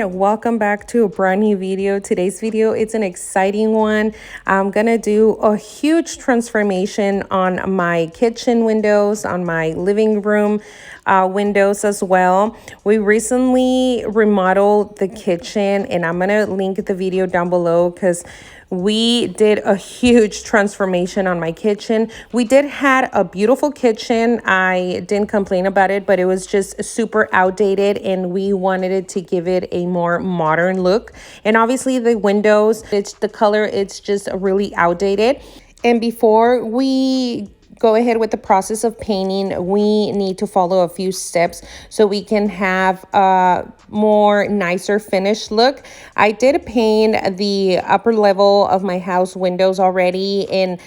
everyone, welcome back to a brand new video. Today's video, it's an exciting one. I'm gonna do a huge transformation on my kitchen windows, on my living room windows as well. We recently remodeled the kitchen, and I'm gonna link the video down below because we did a huge transformation on my kitchen. We did had a beautiful kitchen. I didn't complain about it, but it was just super outdated, and we wanted it to give it a more modern look. And obviously the windows, it's the color, it's just really outdated. And before we go ahead with the process of painting, we need to follow a few steps so we can have a more nicer finished look. I did paint the upper level of my house windows already, and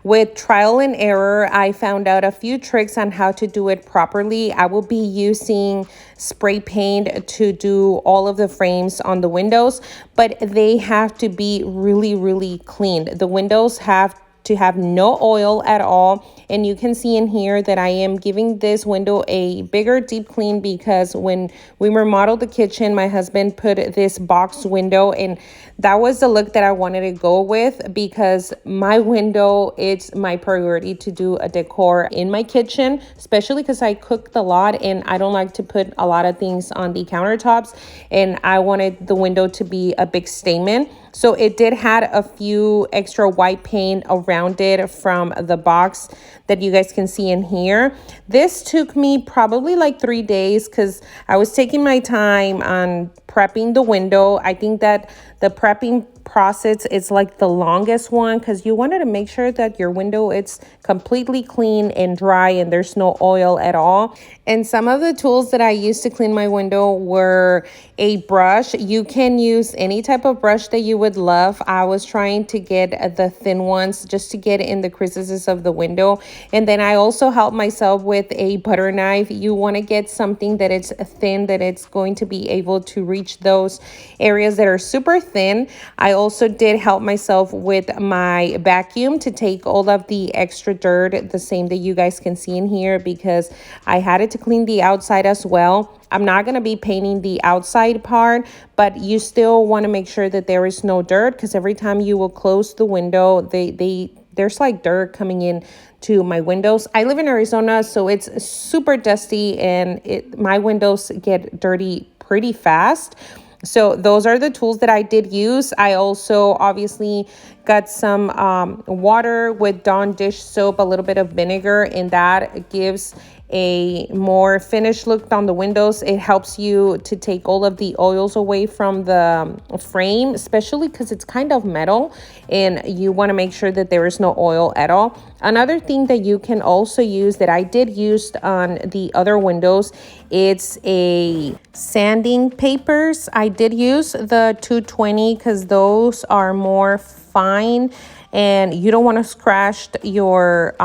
with trial and error, I found out a few tricks on how to do it properly. I will be using spray paint to do all of the frames on the windows, but they have to be really clean. The windows have to have no oil at all, and you can see in here that I am giving this window a bigger deep clean because when we remodeled the kitchen, my husband put this box window, and that was the look that I wanted to go with because my window, it's my priority to do a decor in my kitchen, especially because I cooked a lot and I don't like to put a lot of things on the countertops, and I wanted the window to be a big statement. So it did had a few extra white paint around it from the box that you guys can see in here. This took me probably like 3 days because I was taking my time on prepping the window. I think that the prepping process is like the longest one because you wanted to make sure that your window it's completely clean and dry and there's no oil at all. And some of the tools that I used to clean my window were a brush. You can use any type of brush that you would love. I was trying to get the thin ones just to get in the creases of the window. And then I also helped myself with a butter knife. You want to get something that it's thin, that it's going to be able to reach those areas that are super thin. I also did help myself with my vacuum to take all of the extra dirt, the same that you guys can see in here, because I had it to clean the outside as well. I'm not going to be painting the outside part, but you still want to make sure that there is no dirt because every time you will close the window, there's like dirt coming in to my windows. I live in Arizona, so it's super dusty and my windows get dirty pretty fast. So those are the tools that I did use. I also obviously got some water with Dawn dish soap, a little bit of vinegar, and that gives a more finished look on the windows. It helps you to take all of the oils away from the frame, especially because it's kind of metal and you want to make sure that there is no oil at all. Another thing that you can also use that I did use on the other windows, it's a sanding papers. I did use the 220 because those are more fine and you don't want to scratch your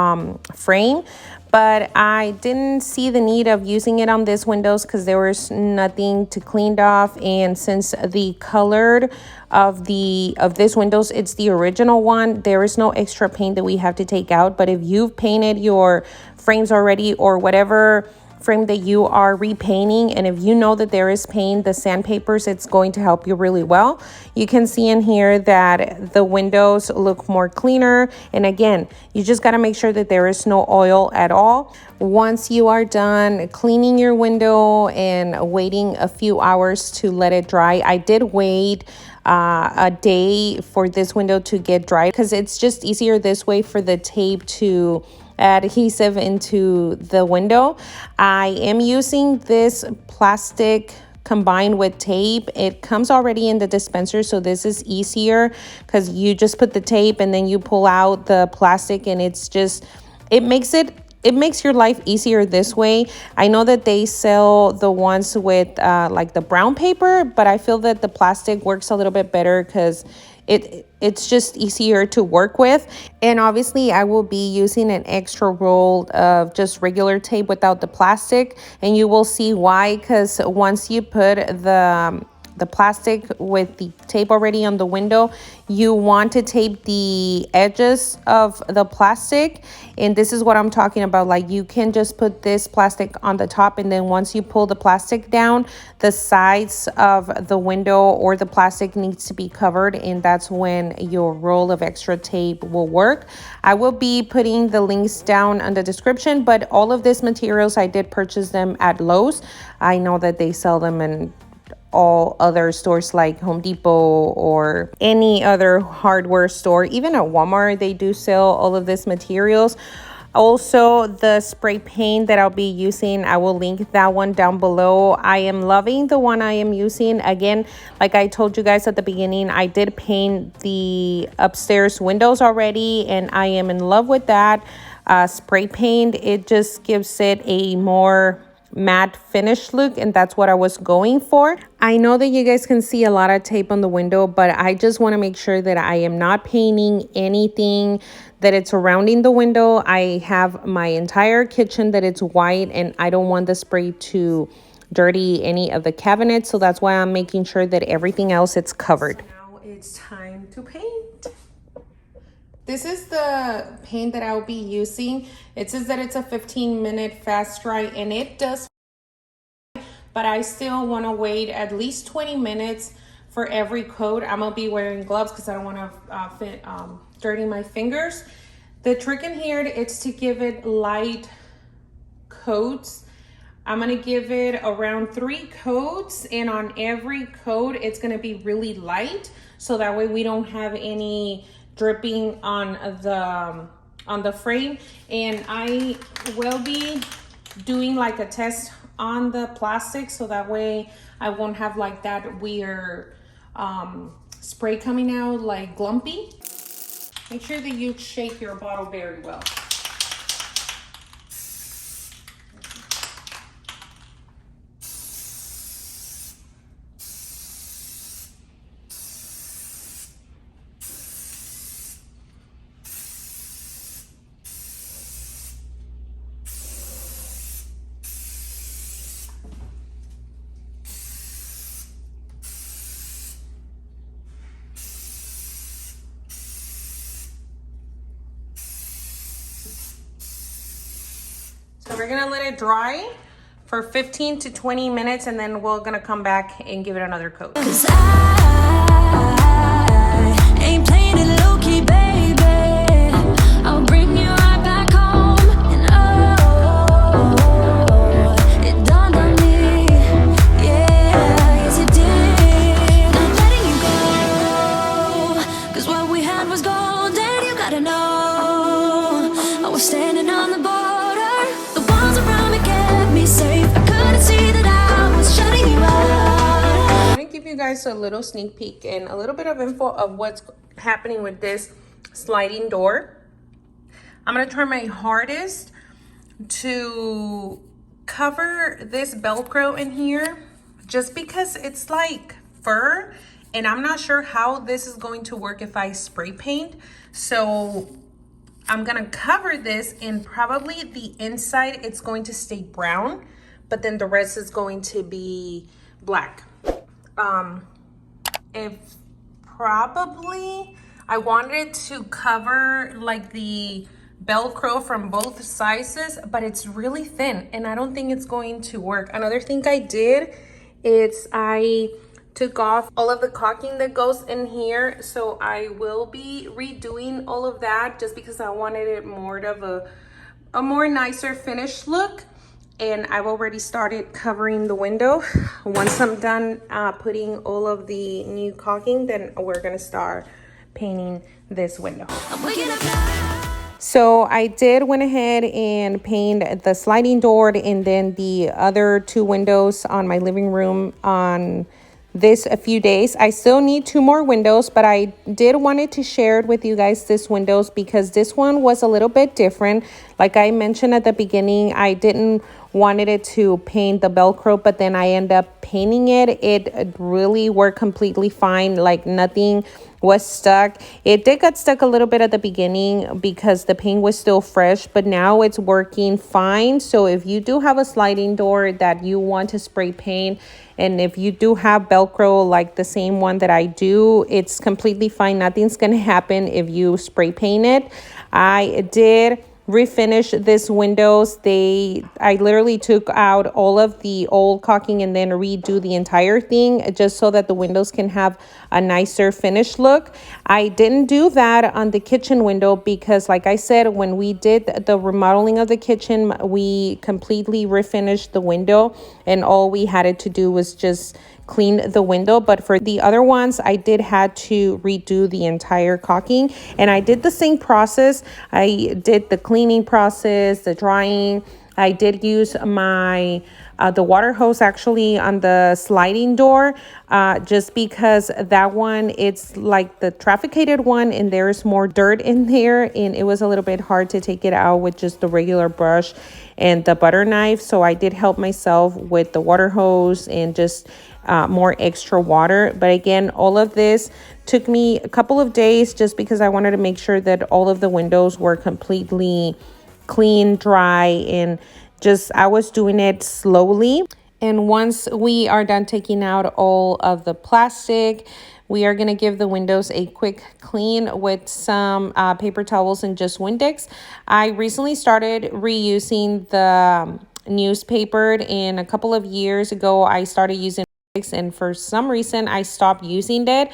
frame. But I didn't see the need of using it on this windows because there was nothing to clean off. And since the colored of this windows, it's the original one, there is no extra paint that we have to take out. But if you've painted your frames already or whatever frame that you are repainting, and if you know that there is paint, the sandpapers, it's going to help you really well. You can see in here that the windows look more cleaner, and again, you just got to make sure that there is no oil at all. Once you are done cleaning your window and waiting a few hours to let it dry, I did wait a day for this window to get dry because it's just easier this way for the tape to adhesive into the window. I am using this plastic combined with tape. It comes already in the dispenser, so this is easier because you just put the tape and then you pull out the plastic, and it makes your life easier this way. I know that they sell the ones with like the brown paper, but I feel that the plastic works a little bit better because it's just easier to work with. And obviously I will be using an extra roll of just regular tape without the plastic, and you will see why, because once you put the the plastic with the tape already on the window, you want to tape the edges of the plastic. And this is what I'm talking about. Like, you can just put this plastic on the top, and then once you pull the plastic down, the sides of the window or the plastic needs to be covered, and that's when your roll of extra tape will work. I will be putting the links down in the description, but all of these materials, I did purchase them at Lowe's. I know that they sell them in all other stores like Home Depot or any other hardware store. Even at Walmart, they do sell all of these materials. Also, the spray paint that I'll be using, I will link that one down below. I am loving the one I am using. Again, like I told you guys at the beginning, I did paint the upstairs windows already, and I am in love with that spray paint. It just gives it a more matte finish look, and that's what I was going for. I know that you guys can see a lot of tape on the window, but I just want to make sure that I am not painting anything that it's surrounding the window. I have my entire kitchen that it's white, and I don't want the spray to dirty any of the cabinets, so that's why I'm making sure that everything else it's covered. Now it's time to paint. This is the paint that I'll be using. It says that it's a 15-minute fast dry, and it does, but I still want to wait at least 20 minutes for every coat. I'm gonna be wearing gloves because I don't want to dirty my fingers. The trick in here is to give it light coats. I'm gonna give it around 3 coats, and on every coat it's gonna be really light, so that way we don't have any dripping on the frame. And I will be doing like a test on the plastic, so that way I won't have like that weird spray coming out like glumpy. Make sure that you shake your bottle very well. So we're gonna let it dry for 15 to 20 minutes, and then we're gonna come back and give it another coat. 'Cause I ain't playing it low-key, baby. I'll bring you right back home. And oh, it dawned on me. Yeah, yes it did. Not letting you go, 'cause what we had was gold, and you gotta know I was standing on the border. Give you guys a little sneak peek and a little bit of info of what's happening with this sliding door. I'm gonna try my hardest to cover this Velcro in here, just because it's like fur, and I'm not sure how this is going to work if I spray paint. So I'm gonna cover this, and probably the inside it's going to stay brown, but then the rest is going to be black. If probably I wanted to cover like the Velcro from both sizes, but it's really thin and I don't think it's going to work. Another thing I did is I took off all of the caulking that goes in here, so I will be redoing all of that just because I wanted it more of a more nicer finished look. And I've already started covering the window. Once I'm done putting all of the new caulking, then we're gonna start painting this window. So I went ahead and painted the sliding door and then the other 2 windows on my living room on this a few days. I still need 2 more windows, but I did wanted to share it with you guys, this windows, because this one was a little bit different. Like I mentioned at the beginning, I didn't wanted it to paint the Velcro, but then I ended up painting it. It really worked completely fine. Like nothing was stuck. It did get stuck a little bit at the beginning because the paint was still fresh, but now it's working fine. So if you do have a sliding door that you want to spray paint, and if you do have Velcro like the same one that I do, it's completely fine. Nothing's gonna happen if you spray paint it. I did refinish this windows. I literally took out all of the old caulking and then redo the entire thing just so that the windows can have a nicer finish look. I didn't do that on the kitchen window because, like I said, when we did the remodeling of the kitchen, we completely refinished the window and all we had to do was just clean the window. But for the other ones, I did had to redo the entire caulking, and I did the same process. I did the cleaning process, the drying. I did use my the water hose actually on the sliding door, just because that one, it's like the trafficated one and there's more dirt in there, and it was a little bit hard to take it out with just the regular brush and the butter knife. So I did help myself with the water hose and just more extra water. But again, all of this took me a couple of days just because I wanted to make sure that all of the windows were completely clean, dry, and just I was doing it slowly. And once we are done taking out all of the plastic, we are going to give the windows a quick clean with some paper towels and just Windex. I recently started reusing the newspaper, and a couple of years ago I started using, and for some reason I stopped using it.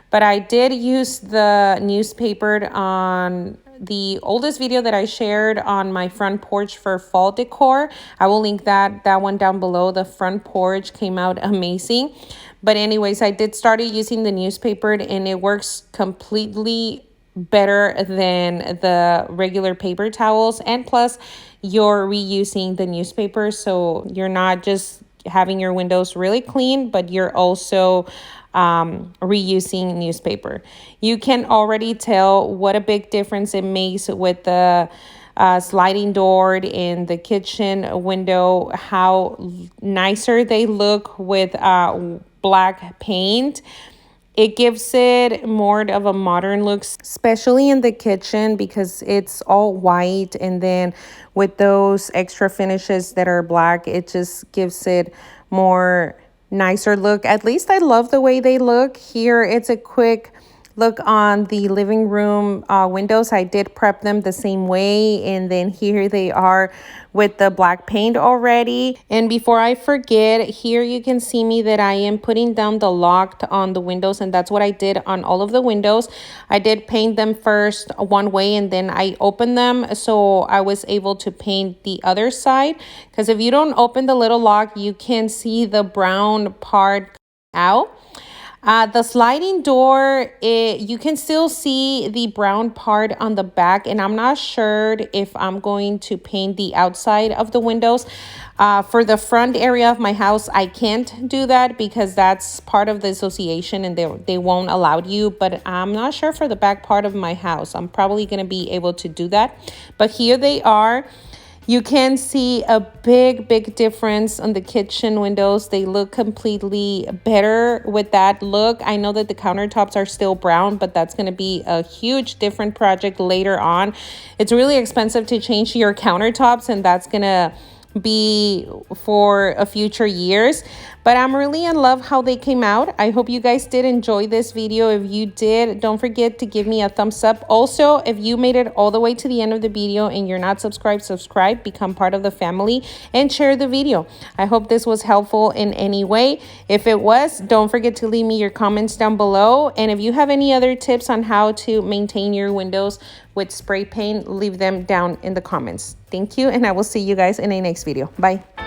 But I did use the newspaper on the oldest video that I shared on my front porch for fall decor. I will link that one down below. The front porch came out amazing. But anyways, I did started using the newspaper, and it works completely better than the regular paper towels. And plus, you're reusing the newspaper, so you're not just having your windows really clean, but you're also reusing newspaper. You can already tell what a big difference it makes with the sliding door in the kitchen window, how nicer they look with black paint. It gives it more of a modern look, especially in the kitchen, because it's all white, and then with those extra finishes that are black, it just gives it more nicer look. At least I love the way they look. Here it's a quick look on the living room windows. I did prep them the same way, and then here they are with the black paint already. And before I forget, here you can see me that I am putting down the lock on the windows, and that's what I did on all of the windows. I did paint them first one way, and then I opened them so I was able to paint the other side, because if you don't open the little lock, you can see the brown part out. The sliding door, you can still see the brown part on the back, and I'm not sure if I'm going to paint the outside of the windows. For the front area of my house, I can't do that because that's part of the association and they won't allow you, but I'm not sure for the back part of my house. I'm probably going to be able to do that, but here they are. You can see a big difference on the kitchen windows. They look completely better with that look. I know that the countertops are still brown, but that's going to be a huge different project later on. It's really expensive to change your countertops, and that's going to be for a future years, but I'm really in love how they came out. I hope you guys did enjoy this video. If you did, don't forget to give me a thumbs up. Also, if you made it all the way to the end of the video and you're not subscribed, subscribe, become part of the family, and share the video. I hope this was helpful in any way. If it was, don't forget to leave me your comments down below, and if you have any other tips on how to maintain your windows with spray paint, leave them down in the comments. Thank you, and I will see you guys in a next video. Bye.